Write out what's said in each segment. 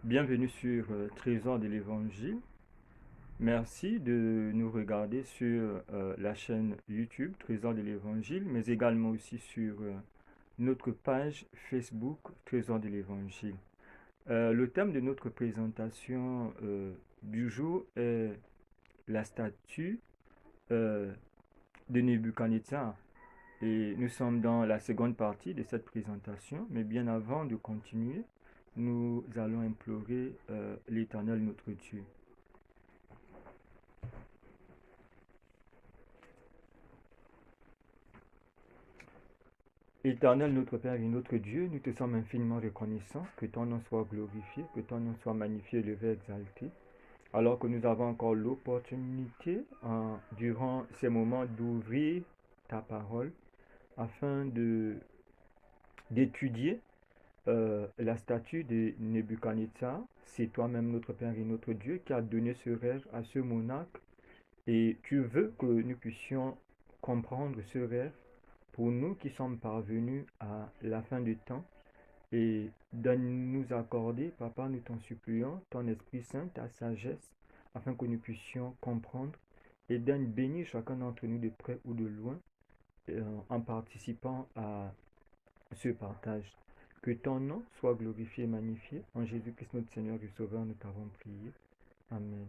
Bienvenue sur Trésor de l'Évangile. Merci de nous regarder sur la chaîne YouTube Trésor de l'Évangile, mais également aussi sur notre page Facebook Trésor de l'Évangile. Le thème de notre présentation du jour est la statue euh, de Nebuchadnezzar. Et nous sommes dans la seconde partie de cette présentation, mais bien avant de continuer, nous allons implorer l'Éternel notre Dieu. Éternel notre Père et notre Dieu, nous te sommes infiniment reconnaissants, que ton nom soit glorifié, que ton nom soit magnifié, élevé, exalté, alors que nous avons encore l'opportunité, durant ces moments, d'ouvrir ta parole afin d'étudier la statue de Nebuchadnezzar. C'est toi-même notre Père et notre Dieu qui a donné ce rêve à ce monarque et tu veux que nous puissions comprendre ce rêve pour nous qui sommes parvenus à la fin du temps et de nous accorder, Papa, nous t'en supplions, ton Esprit Saint, ta sagesse, afin que nous puissions comprendre et donne bénir chacun d'entre nous de près ou de loin en participant à ce partage. Que ton nom soit glorifié et magnifié. En Jésus-Christ notre Seigneur et Sauveur, nous t'avons prié. Amen.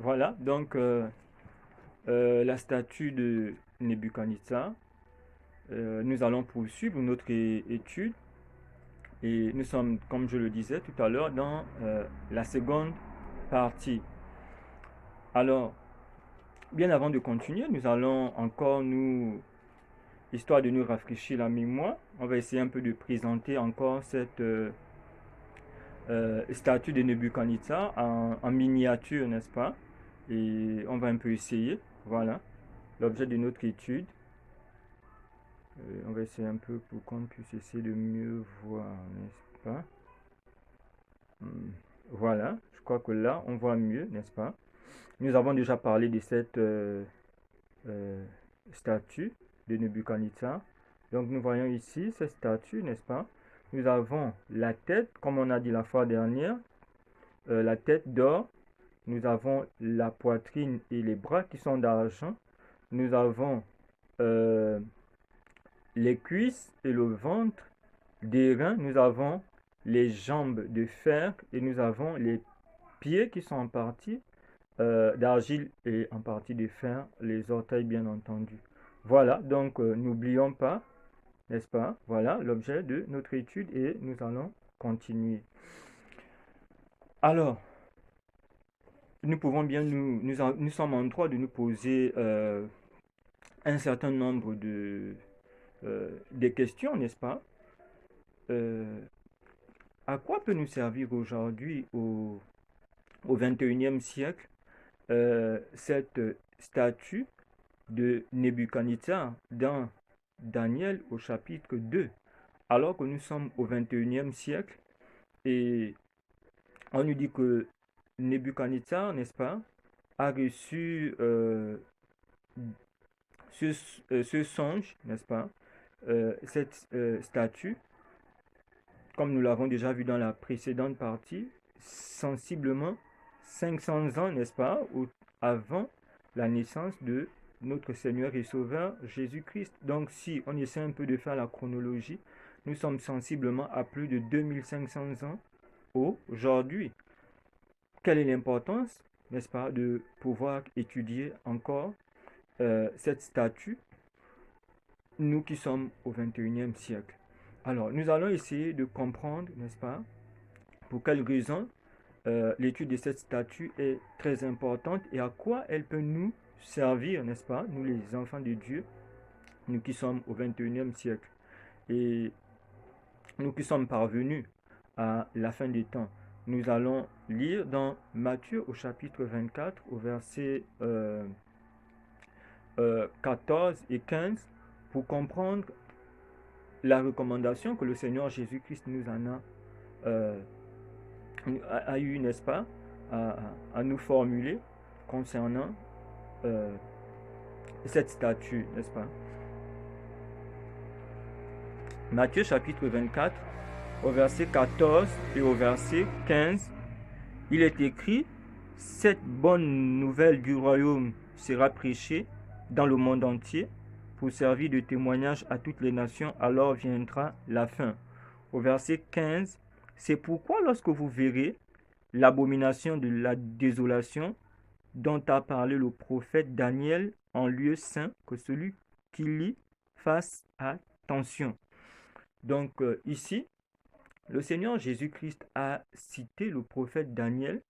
Voilà, donc la statue de Nebuchadnezzar. Nous allons poursuivre notre étude et nous sommes, comme je le disais tout à l'heure, dans la seconde partie. Alors, bien avant de continuer, nous allons encore histoire de nous rafraîchir la mémoire, on va essayer un peu de présenter encore cette statue de Nebuchadnezzar en miniature, n'est-ce pas? Et on va un peu essayer, voilà, l'objet de notre étude. On va essayer un peu pour qu'on puisse essayer de mieux voir, n'est-ce pas? Voilà, je crois que là, on voit mieux, n'est-ce pas? Nous avons déjà parlé de cette euh, statue de Nebuchadnezzar. Donc, nous voyons ici cette statue, n'est-ce pas? Nous avons la tête, comme on a dit la fois dernière, la tête d'or. Nous avons la poitrine et les bras qui sont d'argent. Nous avons euh, les cuisses et le ventre d'airain. Nous avons les jambes de fer et nous avons les pieds qui sont en partie d'argile et en partie de fer, les orteils bien entendu. Voilà, donc n'oublions pas, n'est-ce pas? Voilà l'objet de notre étude et nous allons continuer. Alors, nous pouvons bien nous sommes en droit de nous poser un certain nombre de questions, n'est-ce pas? Euh, à quoi peut nous servir aujourd'hui au 21e siècle cette statue de Nebuchadnezzar dans Daniel au chapitre 2, alors que nous sommes au 21e siècle et on nous dit que Nebuchadnezzar, n'est-ce pas, a reçu ce, ce songe, n'est-ce pas, cette statue, comme nous l'avons déjà vu dans la précédente partie, sensiblement 500 ans, n'est-ce pas, avant la naissance de notre Seigneur et Sauveur Jésus-Christ. Donc si on essaie un peu de faire la chronologie, nous sommes sensiblement à plus de 2500 ans aujourd'hui. Quelle est l'importance, n'est-ce pas, de pouvoir étudier encore cette statue, nous qui sommes au 21e siècle? Alors, nous allons essayer de comprendre, n'est-ce pas, pour quelles raisons l'étude de cette statue est très importante et à quoi elle peut nous servir, n'est-ce pas, nous les enfants de Dieu, nous qui sommes au 21e siècle et nous qui sommes parvenus à la fin des temps. Nous allons lire dans Matthieu au chapitre 24 au verset 14 et 15 pour comprendre la recommandation que le Seigneur Jésus-Christ nous en a eu, n'est-ce pas, à nous formuler concernant cette statue, n'est-ce pas? Matthieu chapitre 24, au verset 14 et au verset 15, il est écrit: cette bonne nouvelle du royaume sera prêchée dans le monde entier pour servir de témoignage à toutes les nations, alors viendra la fin. Au verset 15, c'est pourquoi lorsque vous verrez l'abomination de la désolation dont a parlé le prophète Daniel en lieu saint, que celui qui lit fasse attention. Donc ici, le Seigneur Jésus-Christ a cité le prophète Daniel.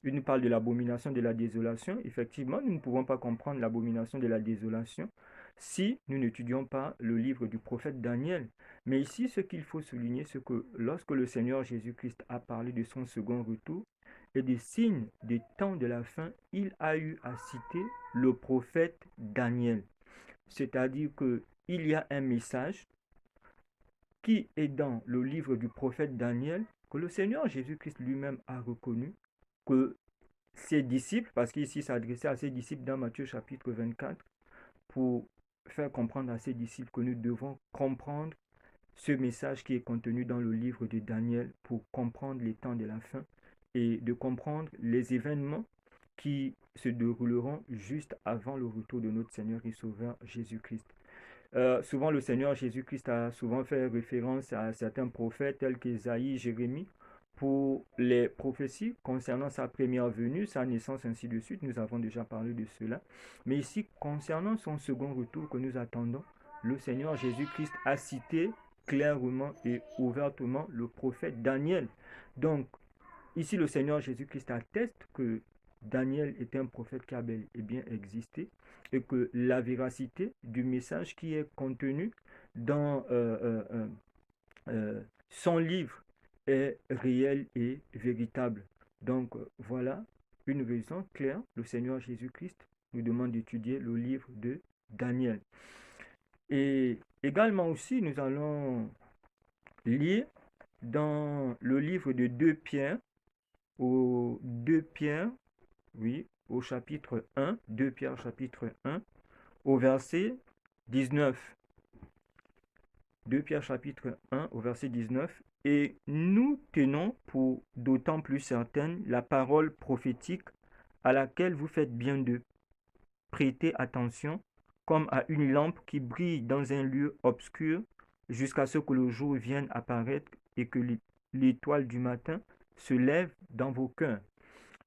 Il nous parle de l'abomination de la désolation. Effectivement, nous ne pouvons pas comprendre l'abomination de la désolation si nous n'étudions pas le livre du prophète Daniel. Mais ici, ce qu'il faut souligner, c'est que lorsque le Seigneur Jésus-Christ a parlé de son second retour et des signes des temps de la fin, il a eu à citer le prophète Daniel. C'est-à-dire qu'il y a un message qui est dans le livre du prophète Daniel, que le Seigneur Jésus-Christ lui-même a reconnu, que ses disciples, parce qu'ici il s'adressait à ses disciples dans Matthieu chapitre 24, pour faire comprendre à ses disciples que nous devons comprendre ce message qui est contenu dans le livre de Daniel pour comprendre les temps de la fin et de comprendre les événements qui se dérouleront juste avant le retour de notre Seigneur et Sauveur Jésus-Christ. Souvent, le Seigneur Jésus-Christ a souvent fait référence à certains prophètes tels qu'Ésaïe, Jérémie, pour les prophéties concernant sa première venue, sa naissance, ainsi de suite. Nous avons déjà parlé de cela. Mais ici, concernant son second retour que nous attendons, le Seigneur Jésus-Christ a cité clairement et ouvertement le prophète Daniel. Donc, ici, le Seigneur Jésus-Christ atteste que Daniel est un prophète qui a bel et bien existé et que la véracité du message qui est contenu dans son livre est réelle et véritable. Donc voilà une raison claire. Le Seigneur Jésus-Christ nous demande d'étudier le livre de Daniel. Et également aussi, nous allons lire dans le livre de 2 Pierre, au 2 Pierre, oui, au chapitre 1, 2 Pierre chapitre 1, au verset 19. 2 Pierre chapitre 1 au verset 19. Et nous tenons pour d'autant plus certaine la parole prophétique à laquelle vous faites bien de prêter attention, comme à une lampe qui brille dans un lieu obscur jusqu'à ce que le jour vienne apparaître et que l'étoile du matin se lève dans vos cœurs.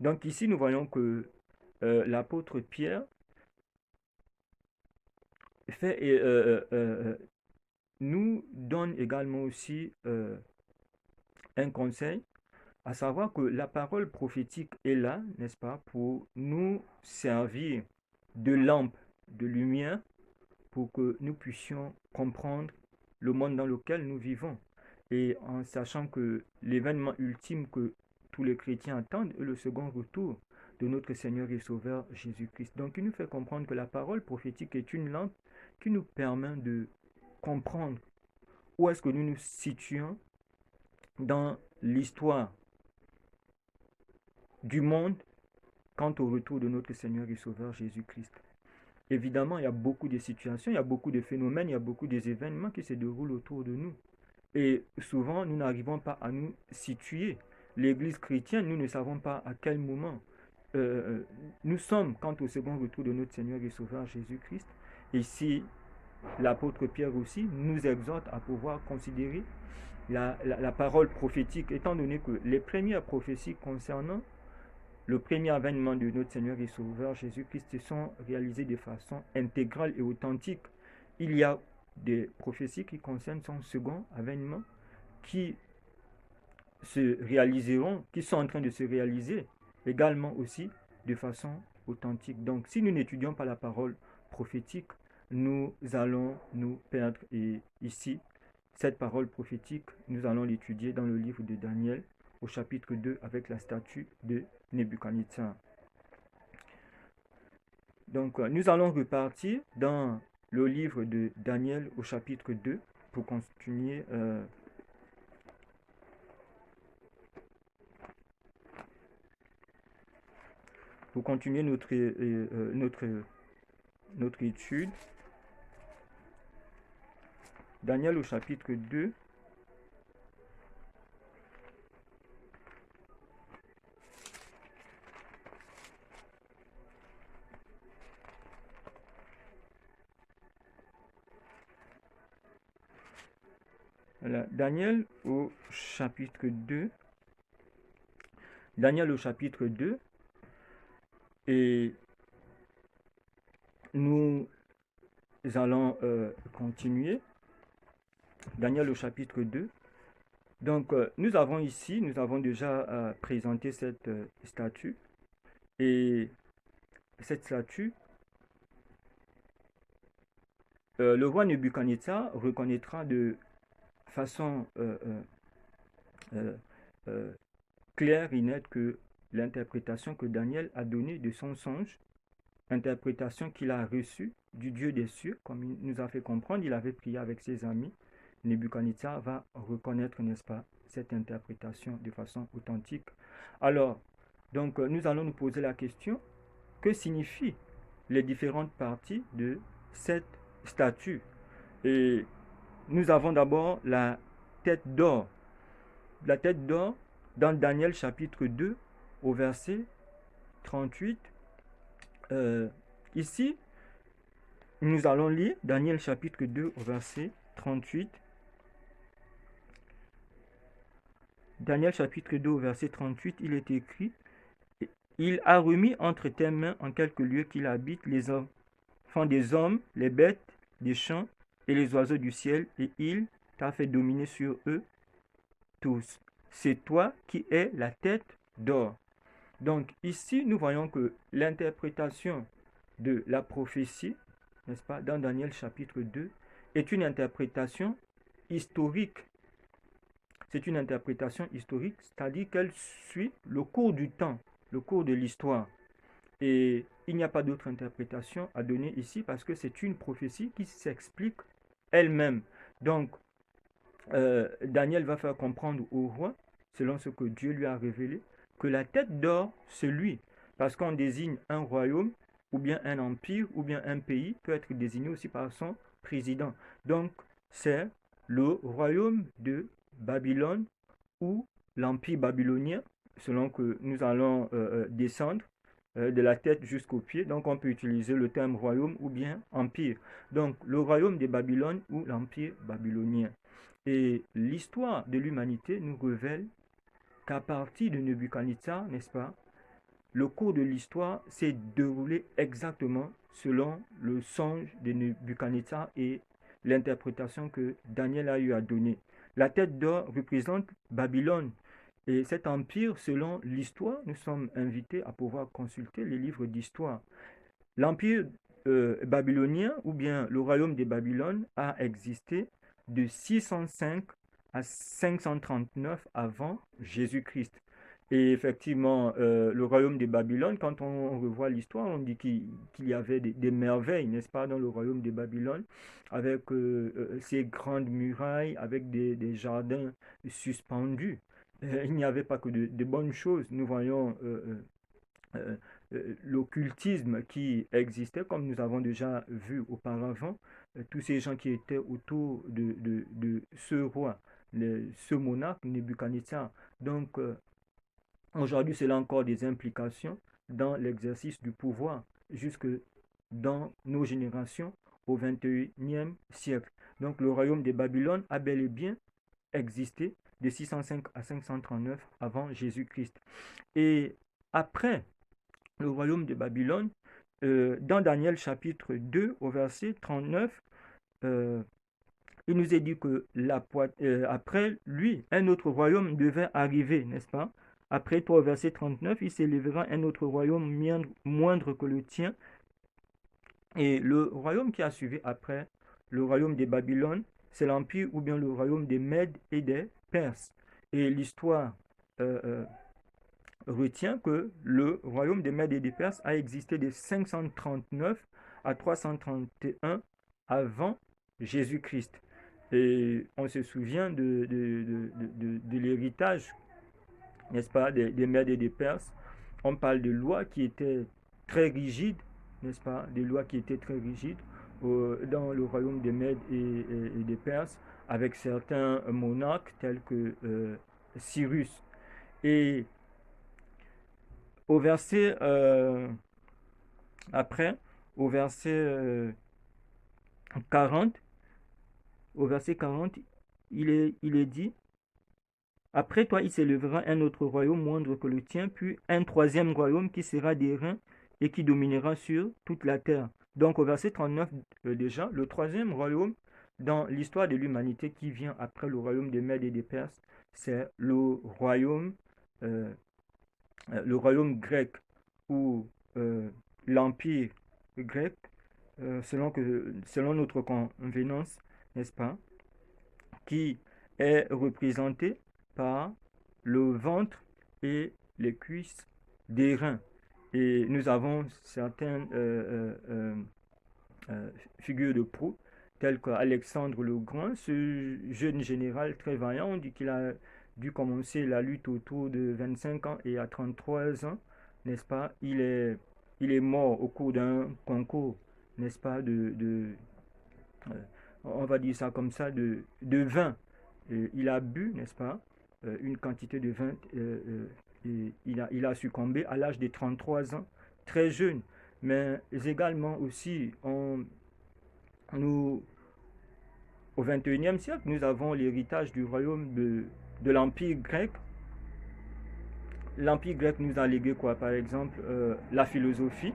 Donc ici, nous voyons que l'apôtre Pierre fait, nous donne également aussi un conseil, à savoir que la parole prophétique est là, n'est-ce pas, pour nous servir de lampe, de lumière, pour que nous puissions comprendre le monde dans lequel nous vivons. Et en sachant que l'événement ultime que tous les chrétiens attendent est le second retour de notre Seigneur et Sauveur Jésus-Christ. Donc il nous fait comprendre que la parole prophétique est une lampe qui nous permet de comprendre où est-ce que nous nous situons dans l'histoire du monde quant au retour de notre Seigneur et Sauveur Jésus-Christ. Évidemment, il y a beaucoup de situations, il y a beaucoup de phénomènes, il y a beaucoup d'événements qui se déroulent autour de nous. Et souvent, nous n'arrivons pas à nous situer. L'Église chrétienne, nous ne savons pas à quel moment nous sommes quant au second retour de notre Seigneur et Sauveur Jésus-Christ. Et si l'apôtre Pierre aussi nous exhorte à pouvoir considérer la parole prophétique, étant donné que les premières prophéties concernant le premier avènement de notre Seigneur et Sauveur Jésus-Christ se sont réalisées de façon intégrale et authentique. Il y a des prophéties qui concernent son second avènement qui se réaliseront, qui sont en train de se réaliser également aussi de façon authentique. Donc si nous n'étudions pas la parole prophétique, nous allons nous perdre. Et ici, cette parole prophétique, nous allons l'étudier dans le livre de Daniel au chapitre 2 avec la statue de Nebuchadnezzar. Donc nous allons repartir dans le livre de Daniel au chapitre 2 pour continuer notre étude. Daniel au chapitre 2. Voilà. Daniel au chapitre 2. Daniel au chapitre 2. Et nous allons continuer. Daniel au chapitre 2. Donc, nous avons déjà présenté cette statue. Et cette statue, le roi Nebuchadnezzar reconnaîtra de façon euh, euh, claire et nette que l'interprétation que Daniel a donnée de son songe, interprétation qu'il a reçue du Dieu des cieux, comme il nous a fait comprendre, il avait prié avec ses amis. Nebuchadnezzar va reconnaître, n'est-ce pas, cette interprétation de façon authentique. Alors, donc, nous allons nous poser la question, que signifient les différentes parties de cette statue? Et nous avons d'abord la tête d'or. La tête d'or, dans Daniel chapitre 2, au verset 38. Ici, nous allons lire Daniel chapitre 2, au verset 38. Daniel chapitre 2, au verset 38, il est écrit: il a remis entre tes mains en quelques lieux qu'il habite les enfants des hommes, les bêtes des champs et les oiseaux du ciel, et il t'a fait dominer sur eux tous. C'est toi qui es la tête d'or. Donc ici, nous voyons que l'interprétation de la prophétie, n'est-ce pas, dans Daniel chapitre 2, est une interprétation historique. C'est une interprétation historique, c'est-à-dire qu'elle suit le cours du temps, le cours de l'histoire. Et il n'y a pas d'autre interprétation à donner ici parce que c'est une prophétie qui s'explique elle-même. Donc, Daniel va faire comprendre au roi, selon ce que Dieu lui a révélé, que la tête d'or, c'est lui. Parce qu'on désigne un royaume, ou bien un empire, ou bien un pays, peut être désigné aussi par son président. Donc, c'est le royaume de Babylone ou l'empire babylonien, selon que nous allons descendre de la tête jusqu'aux pieds. Donc, on peut utiliser le terme royaume ou bien empire. Donc, le royaume de Babylone ou l'empire babylonien. Et l'histoire de l'humanité nous révèle qu'à partir de Nebuchadnezzar, n'est-ce pas, le cours de l'histoire s'est déroulé exactement selon le songe de Nebuchadnezzar et l'interprétation que Daniel a eu à donner. La tête d'or représente Babylone. Et cet empire, selon l'histoire, nous sommes invités à pouvoir consulter les livres d'histoire. L'empire babylonien, ou bien le royaume de Babylone, a existé de 605 à 539 avant Jésus-Christ. Et effectivement, le royaume de Babylone, quand on revoit l'histoire, on dit qu'il y avait des merveilles, n'est-ce pas, dans le royaume de Babylone, avec ces grandes murailles, avec des jardins suspendus. Il n'y avait pas que de bonnes choses. Nous voyons euh, l'occultisme qui existait, comme nous avons déjà vu auparavant, tous ces gens qui étaient autour de ce roi, ce monarque Nebuchadnezzar. Donc, aujourd'hui, cela a encore des implications dans l'exercice du pouvoir, jusque dans nos générations au XXIe siècle. Donc, le royaume de Babylone a bel et bien existé de 605 à 539 avant Jésus-Christ. Et après le royaume de Babylone, dans Daniel chapitre 2 au verset 39, euh, il nous est dit que après lui, un autre royaume devait arriver, n'est-ce pas? Après toi, au verset 39, il s'élèvera un autre royaume moindre que le tien. Et le royaume qui a suivi après le royaume des Babylone, c'est l'empire ou bien le royaume des Mèdes et des Perses. Et l'histoire retient que le royaume des Mèdes et des Perses a existé de 539 à 331 avant Jésus-Christ. Et on se souvient de l'héritage, n'est-ce pas, des Mèdes et des Perses. On parle de lois qui étaient très rigides, n'est-ce pas, des lois qui étaient très rigides. dans le royaume des Mèdes et des Perses, avec certains monarques tels que Cyrus. Et au verset après, au verset 40, au verset 40, il est dit, après toi, il s'élèvera un autre royaume moindre que le tien, puis un troisième royaume qui sera d'airain et qui dominera sur toute la terre. Donc au verset 39 déjà, le troisième royaume dans l'histoire de l'humanité qui vient après le royaume des Mèdes et des Perses, c'est euh, le royaume grec ou l'empire grec, selon notre convenance, n'est-ce pas, qui est représenté par le ventre et les cuisses des reins. Et nous avons certaines figures de proue, telles qu'Alexandre le Grand, ce jeune général très vaillant. On dit qu'il a dû commencer la lutte autour de 25 ans et à 33 ans, n'est-ce pas, il est mort au cours d'un concours, n'est-ce pas, euh, on va dire ça comme ça, de vin. Il a bu, n'est-ce pas, une quantité de vin et il a succombé à l'âge de 33 ans, très jeune. Mais également aussi, nous, au XXIe siècle, nous avons l'héritage du royaume de l'Empire grec. L'Empire grec nous a légué quoi? Par exemple, la philosophie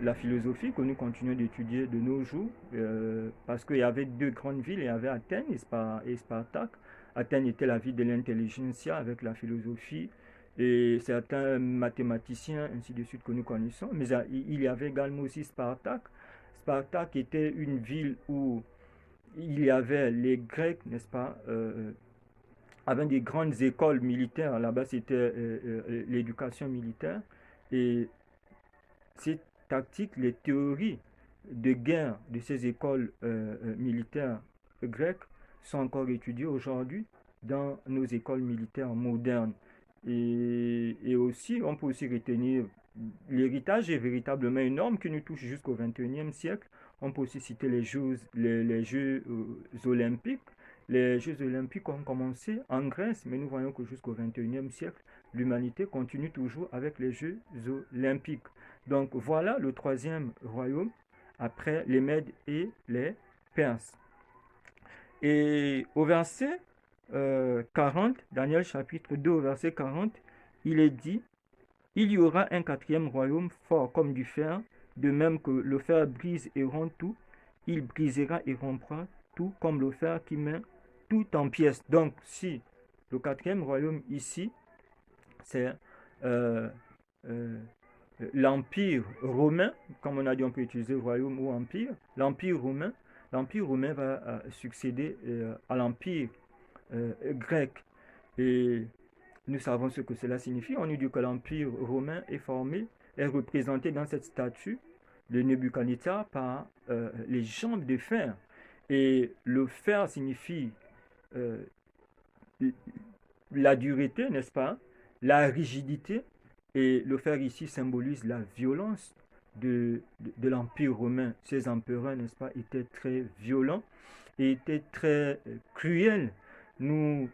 que nous continuons d'étudier de nos jours, parce qu'il y avait deux grandes villes, il y avait Athènes et Spartaque. Athènes était la ville de l'intelligentsia avec la philosophie et certains mathématiciens, ainsi de suite, que nous connaissons. Mais il y avait également aussi Spartaque. Spartaque était une ville où il y avait les Grecs, n'est-ce pas, avec des grandes écoles militaires. Là-bas, c'était l'éducation militaire. Et ces tactiques, les théories de guerre de ces écoles militaires grecques sont encore étudiées aujourd'hui dans nos écoles militaires modernes. Et aussi, on peut aussi retenir l'héritage est véritablement énorme qui nous touche jusqu'au XXIe siècle. On peut aussi citer les Jeux olympiques. Les Jeux olympiques ont commencé en Grèce, mais nous voyons que jusqu'au XXIe siècle, l'humanité continue toujours avec les Jeux olympiques. Donc voilà le troisième royaume après les Mèdes et les Perses. Et au verset 40, Daniel chapitre 2 au verset 40, il est dit, il y aura un quatrième royaume fort comme du fer, de même que le fer brise et rompt tout, il brisera et rompra tout comme le fer qui met tout en pièces. Donc si le quatrième royaume ici, c'est euh, euh, l'Empire romain, comme on a dit, on peut utiliser royaume ou empire. L'Empire romain va succéder à l'Empire grec. Et nous savons ce que cela signifie. On nous dit que l'Empire romain est représenté dans cette statue de Nebuchadnezzar par les jambes de fer. Et le fer signifie euh, la dureté, n'est-ce pas? La rigidité. Et le fer ici symbolise la violence de l'Empire romain. Ces empereurs, n'est-ce pas, étaient très violents et étaient très cruels. Nous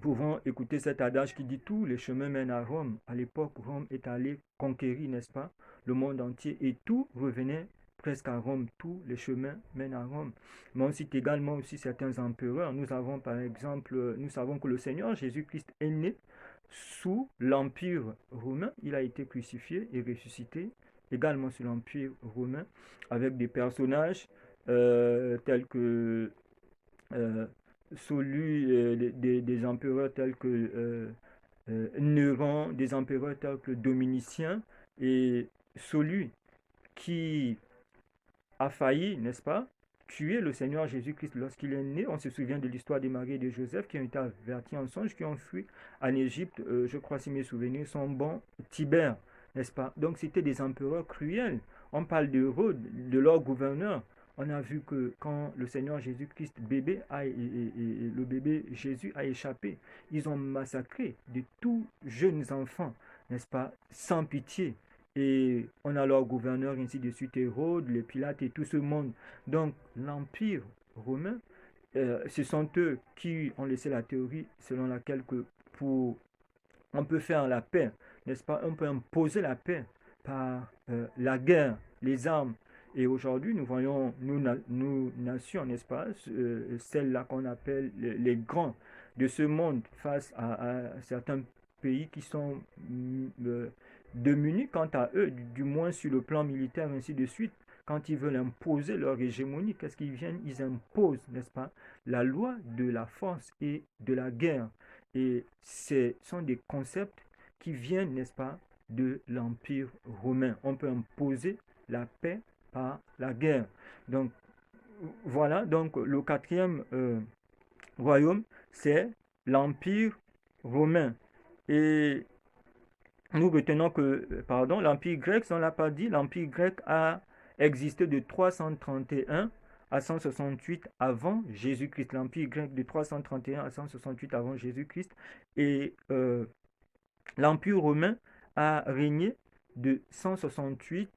pouvons écouter cet adage qui dit tous les chemins mènent à Rome. À l'époque, Rome est allée conquérir, n'est-ce pas, le monde entier et tout revenait presque à Rome. Tous les chemins mènent à Rome. Mais on cite également aussi certains empereurs. Nous avons par exemple, nous savons que le Seigneur Jésus-Christ est né sous l'Empire romain. Il a été crucifié et ressuscité également sous l'Empire romain avec des personnages tels que euh, celui des empereurs tels que Néron, des empereurs tels que Dominicien, et celui qui a failli, n'est-ce pas, tuer le Seigneur Jésus-Christ lorsqu'il est né. On se souvient de l'histoire de Marie et de Joseph qui ont été avertis en songe, qui ont fui en Égypte, je crois si mes souvenirs sont bons, Tibère, n'est-ce pas? Donc c'était des empereurs cruels. On parle d'Hérode, de leur gouverneur. On a vu que quand le Seigneur Jésus-Christ, et le bébé Jésus a échappé, ils ont massacré de tous jeunes enfants, n'est-ce pas, sans pitié. et on a leurs gouverneurs, ainsi de suite, Hérode, les Pilates et tout ce monde. Donc l'Empire romain, ce sont eux qui ont laissé la théorie selon laquelle que pour on peut faire la paix, n'est-ce pas? On peut imposer la paix par la guerre, les armes. Et aujourd'hui, nous voyons, nous nations, n'est-ce pas? Celles-là qu'on appelle les grands de ce monde face à certains pays qui sont démunis quant à eux, du moins sur le plan militaire, ainsi de suite. Quand ils veulent imposer leur hégémonie, qu'est-ce qu'ils viennent? Ils imposent, n'est-ce pas, la loi de la force et de la guerre. Et ce sont des concepts qui viennent, n'est-ce pas, de l'Empire romain. On peut imposer la paix par la guerre. Donc, voilà, donc le quatrième royaume, c'est l'Empire romain. Et nous retenons que, pardon, l'Empire grec, ça on ne l'a pas dit, l'Empire grec a existé de 331 à 168 avant Jésus-Christ. L'Empire grec de 331 à 168 avant Jésus-Christ. Et l'Empire romain a régné de 168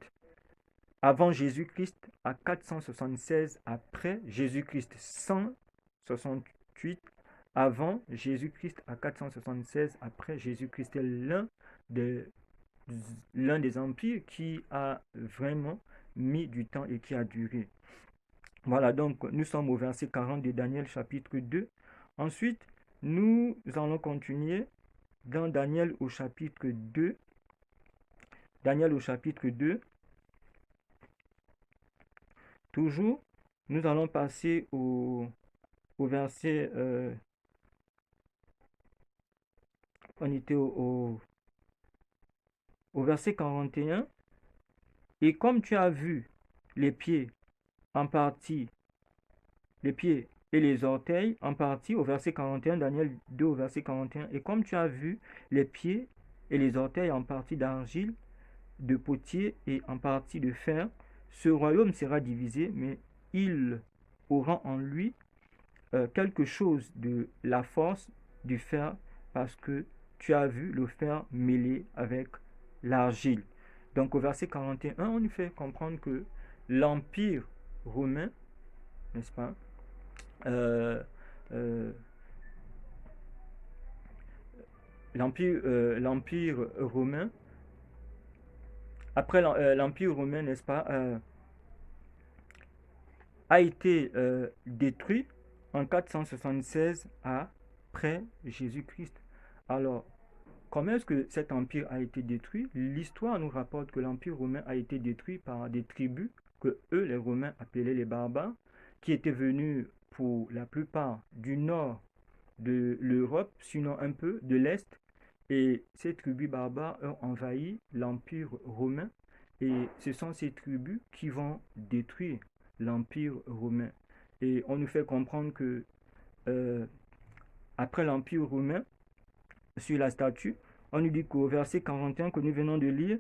avant Jésus-Christ à 476 après Jésus-Christ. 168 avant Jésus-Christ à 476 après Jésus-Christ. C'est l'un des empires qui a vraiment mis du temps et qui a duré. Voilà, donc nous sommes au verset 40 de Daniel chapitre 2. Ensuite, nous allons continuer dans Daniel au chapitre 2. Daniel au chapitre 2. Toujours, nous allons passer au verset... on était au verset 41. Et comme tu as vu les pieds en partie, les pieds et les orteils en partie, au verset 41, Daniel 2 au verset 41, et comme tu as vu les pieds et les orteils en partie d'argile, de potier et en partie de fer, ce royaume sera divisé, mais il aura en lui quelque chose de la force du fer, parce que tu as vu le fer mêlé avec l'argile. Donc au verset 41, on nous fait comprendre que l'Empire romain, n'est-ce pas, l'Empire romain, après l'Empire romain, n'est-ce pas, a été détruit en 476 après Jésus-Christ. Alors, comment est-ce que cet empire a été détruit? L'histoire nous rapporte que l'Empire romain a été détruit par des tribus que eux, les Romains, appelaient les barbares, qui étaient venus pour la plupart du nord de l'Europe, sinon un peu de l'Est. Et ces tribus barbares ont envahi l'Empire romain. Et ce sont ces tribus qui vont détruire l'Empire romain. Et on nous fait comprendre que après l'Empire romain, sur la statue, on nous dit qu'au verset 41 que nous venons de lire,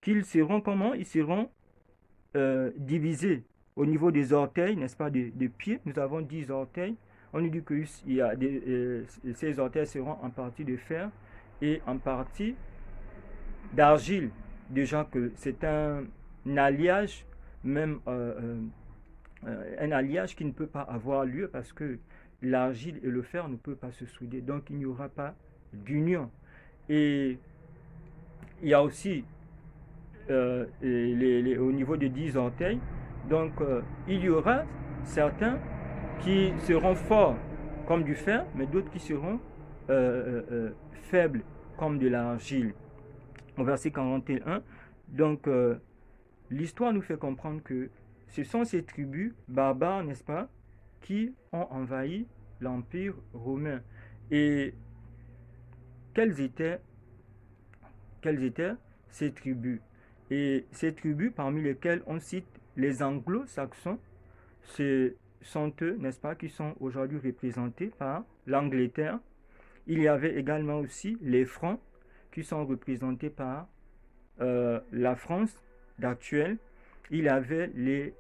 qu'ils seront comment? Ils seront divisés au niveau des orteils, n'est-ce pas, des pieds. Nous avons 10 orteils. On nous dit que ces orteils seront en partie de fer et en partie d'argile. Déjà que c'est un alliage, même un alliage qui ne peut pas avoir lieu parce que l'argile et le fer ne peuvent pas se souder. Donc il n'y aura pas d'union. Et il y a aussi au niveau des 10 orteils, donc il y aura certains qui seront forts comme du fer, mais d'autres qui seront faibles comme de l'argile. Au verset 41, donc l'histoire nous fait comprendre que ce sont ces tribus barbares, n'est-ce pas, qui ont envahi l'Empire romain. Et quelles étaient ces tribus? Et ces tribus parmi lesquelles on cite les anglo-saxons, ce sont eux, n'est-ce pas, qui sont aujourd'hui représentés par l'Angleterre. Il y avait également aussi les Francs qui sont représentés par la France d'actuelle. Il y avait les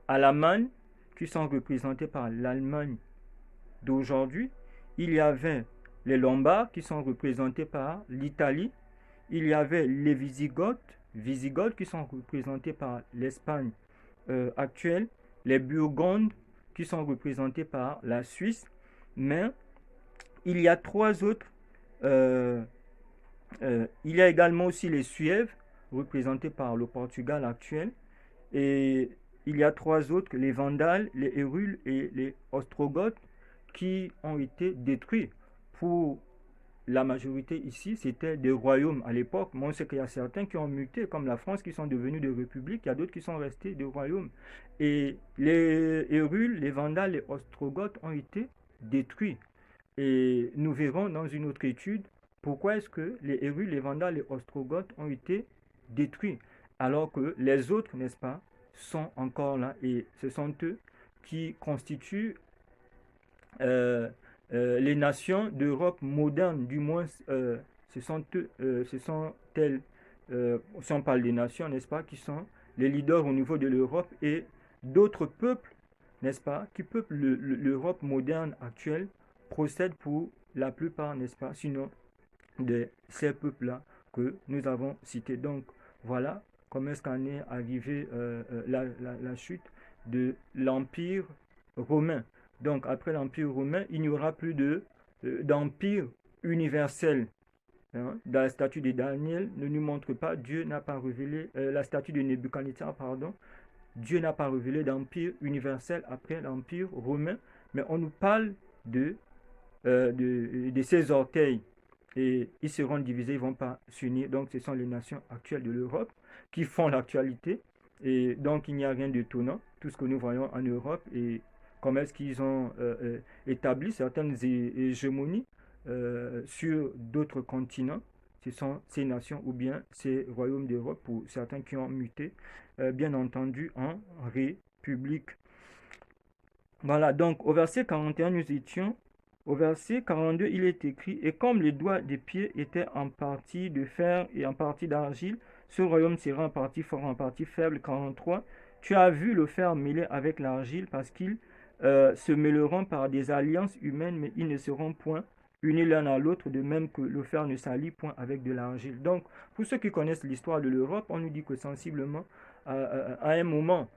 Alamans qui sont représentés par l'Allemagne d'aujourd'hui. Il y avait les Lombards qui sont représentés par l'Italie. Il y avait les Wisigoths Wisigoths qui sont représentés par l'Espagne actuelle, les Burgondes qui sont représentés par la Suisse, mais il y a trois autres. euh, il y a également aussi les Suèves, représentés par le Portugal actuel, et il y a trois autres, les Vandales, les Hérules et les Ostrogoths, qui ont été détruits. Pour la majorité ici, c'était des royaumes à l'époque. Mais on sait qu'il y a certains qui ont muté, comme la France, qui sont devenus des républiques. Il y a d'autres qui sont restés des royaumes. Et les Hérules, les Vandales, les Ostrogoths ont été détruits. Et nous verrons dans une autre étude pourquoi est-ce que les Hérules, les Vandales, les Ostrogoths ont été détruits, alors que les autres, n'est-ce pas, sont encore là. Et ce sont eux qui constituent euh, les nations d'Europe moderne, du moins, ce sont elles, si on parle des nations, n'est-ce pas, qui sont les leaders au niveau de l'Europe et d'autres peuples, n'est-ce pas, qui peuplent l'Europe moderne actuelle, procèdent pour la plupart, n'est-ce pas, sinon de ces peuples-là que nous avons cités. Donc, voilà comment est-ce qu'en est arrivé la chute de l'Empire romain. Donc, après l'Empire romain, il n'y aura plus d'empire universel. Hein. Dans la statue de Daniel, ne nous montre pas, Dieu n'a pas révélé, la statue de Nebuchadnezzar, pardon, Dieu n'a pas révélé d'empire universel après l'Empire romain, mais on nous parle de ses orteils. Et ils seront divisés, ils ne vont pas s'unir. Donc, ce sont les nations actuelles de l'Europe qui font l'actualité. Et donc, il n'y a rien d'étonnant. Tout ce que nous voyons en Europe et comment est-ce qu'ils ont établi certaines hégémonies sur d'autres continents. Ce sont ces nations ou bien ces royaumes d'Europe, pour certains qui ont muté, bien entendu, en république. Voilà, donc au verset 41, nous étions. Au verset 42, il est écrit: Et comme les doigts des pieds étaient en partie de fer et en partie d'argile, ce royaume sera en partie fort, en partie faible. 43, tu as vu le fer mêlé avec l'argile, parce qu'ils se mêleront par des alliances humaines, mais ils ne seront point unis l'un à l'autre, de même que le fer ne s'allie point avec de l'argile. Donc, pour ceux qui connaissent l'histoire de l'Europe, on nous dit que sensiblement, à un moment,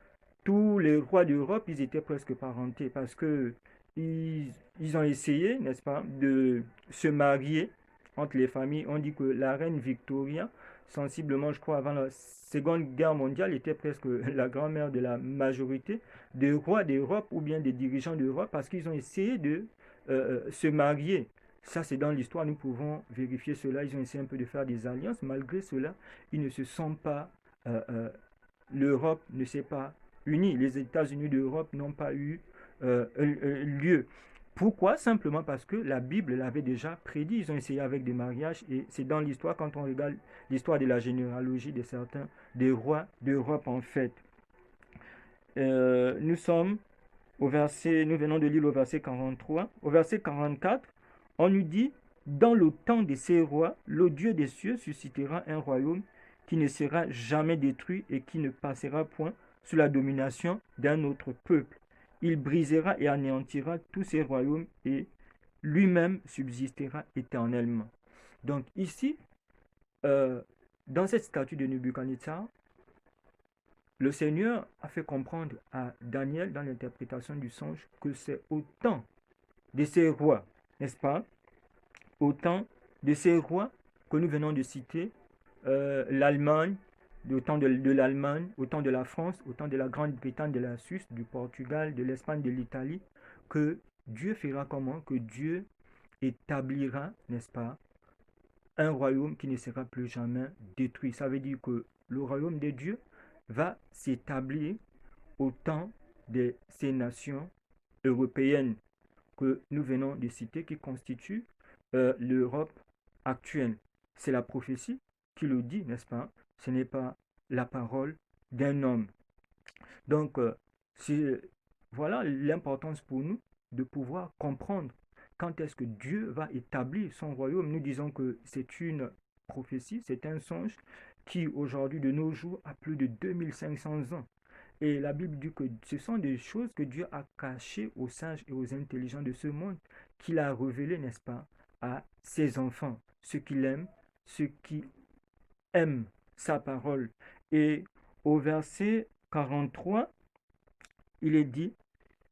tous les rois d'Europe, ils étaient presque parentés parce que ils ont essayé, n'est-ce pas, de se marier entre les familles. On dit que la reine Victoria, sensiblement, je crois, avant la Seconde Guerre mondiale, était presque la grand-mère de la majorité des rois d'Europe ou bien des dirigeants d'Europe parce qu'ils ont essayé de se marier. Ça, c'est dans l'histoire, nous pouvons vérifier cela. Ils ont essayé un peu de faire des alliances. Malgré cela, ils ne se sont pas, l'Europe ne s'est pas unis. Les États-Unis d'Europe n'ont pas eu lieu. Pourquoi? Simplement parce que la Bible l'avait déjà prédit. Ils ont essayé avec des mariages et c'est dans l'histoire, quand on regarde l'histoire de la généalogie de certains des rois d'Europe en fait. Nous venons de lire au verset 43. Au verset 44, on nous dit: Dans le temps de ces rois, le Dieu des cieux suscitera un royaume qui ne sera jamais détruit et qui ne passera point sous la domination d'un autre peuple. Il brisera et anéantira tous ces royaumes et lui-même subsistera éternellement. Donc ici, dans cette statue de Nebuchadnezzar, le Seigneur a fait comprendre à Daniel dans l'interprétation du songe que c'est au temps de ces rois, n'est-ce pas? Au temps de ces rois que nous venons de citer, l'Allemagne, au temps de l'Allemagne, au temps de la France, au temps de la Grande-Bretagne, de la Suisse, du Portugal, de l'Espagne, de l'Italie, que Dieu fera comment? Que Dieu établira, n'est-ce pas, un royaume qui ne sera plus jamais détruit. Ça veut dire que le royaume de Dieu va s'établir au temps de ces nations européennes que nous venons de citer, qui constituent l'Europe actuelle. C'est la prophétie qui le dit, n'est-ce pas? Ce n'est pas la parole d'un homme. Donc, voilà l'importance pour nous de pouvoir comprendre quand est-ce que Dieu va établir son royaume. Nous disons que c'est une prophétie, c'est un songe qui aujourd'hui de nos jours a plus de 2500 ans. Et la Bible dit que ce sont des choses que Dieu a cachées aux sages et aux intelligents de ce monde, qu'il a révélées, n'est-ce pas, à ses enfants, ceux qu'il aime, ceux qui aiment sa parole. Et au verset 43, il est dit,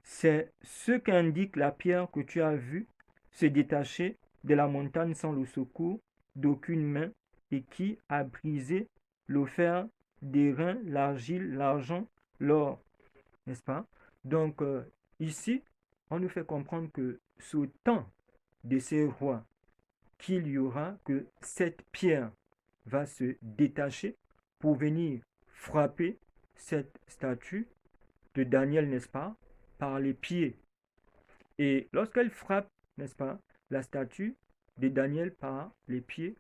c'est ce qu'indique la pierre que tu as vue se détacher de la montagne sans le secours d'aucune main et qui a brisé le fer, d'airain, l'argile, l'argent, l'or, n'est-ce pas? Donc ici, on nous fait comprendre que sous temps de ces rois, qu'il y aura que cette pierre va se détacher pour venir frapper cette statue de Daniel, n'est-ce pas, par les pieds. Et lorsqu'elle frappe, n'est-ce pas, la statue de Daniel par les pieds,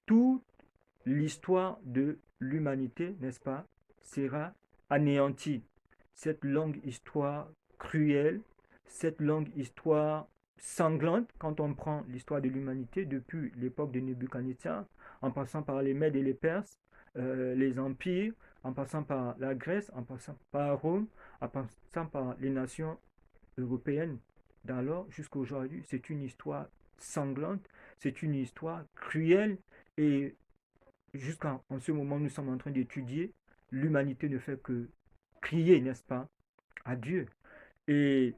toute l'histoire de l'humanité, n'est-ce pas, sera anéantie. Cette longue histoire cruelle, cette longue histoire sanglante, quand on prend l'histoire de l'humanité depuis l'époque de Nebuchadnezzar, en passant par les Mèdes et les Perses, les empires, en passant par la Grèce, en passant par Rome, en passant par les nations européennes d'alors jusqu'à aujourd'hui. C'est une histoire sanglante, c'est une histoire cruelle et jusqu'en ce moment, nous sommes en train d'étudier, l'humanité ne fait que crier, n'est-ce pas, à Dieu. Et